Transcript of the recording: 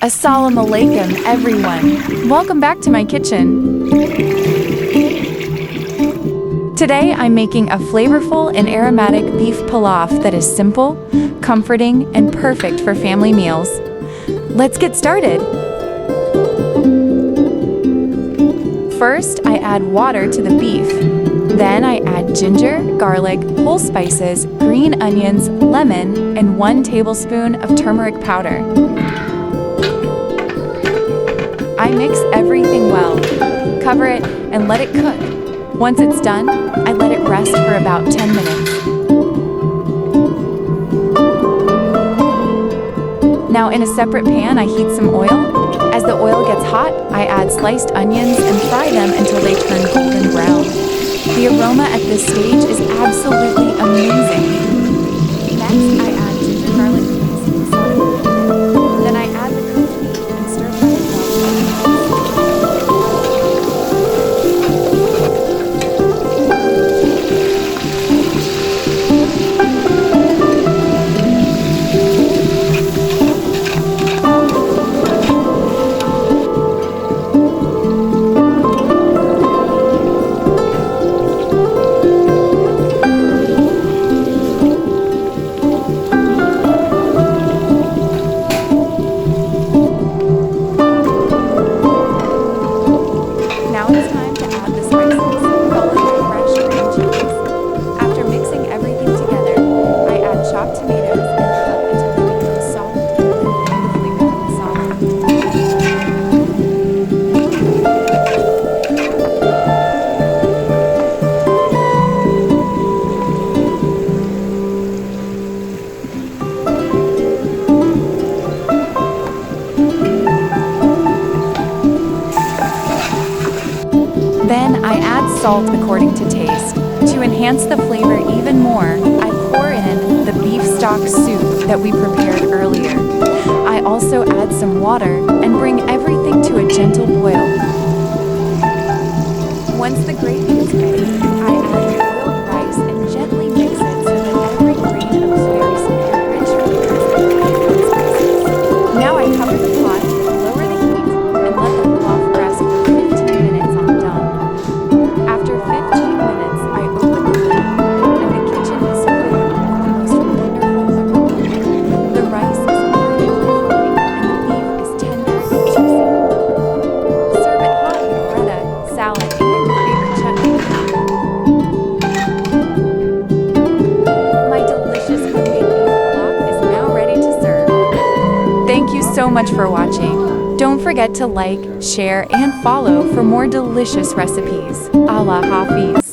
Assalamu-Alaikum, everyone. Welcome back to my kitchen. Today I'm making a flavorful and aromatic beef pilaf that is simple, comforting, and perfect for family meals. Let's get started. First, I add water to the beef. Then I add ginger, garlic, whole spices, green onions, lemon, and 1 tablespoon of turmeric powder. I mix everything well, cover it, and let it cook. Once it's done, I let it rest for about 10 minutes. Now in a separate pan, I heat some oil. As the oil gets hot, I add sliced onions and fry them until they turn golden brown. The aroma at this stage is absolutely amazing. Next, I add ginger garlic paste and salt. Then I add the cooked meat and stir fry it Then I add salt according to taste. To enhance the flavor even more, I pour in the beef stock soup that we prepared earlier. I also add some water and bring everything to a gentle boil. Once the gravy is ready, I add the boiled rice and gently mix it so that every grain absorbs the rich flavors. Now I cover the pot, lower the heat, and let the pilaf rest for 15 minutes on done. After 15 minutes, I open the lid, and the kitchen is filled with the most wonderful aroma. The rice is perfectly floating, and the beef is tender and juicy. Serve it hot with bread, salad, and your favorite chutney. My delicious homemade beef pilaf is now ready to serve. Thank you so much for watching. Don't forget to like, share, and follow for more delicious recipes. Allah Hafiz.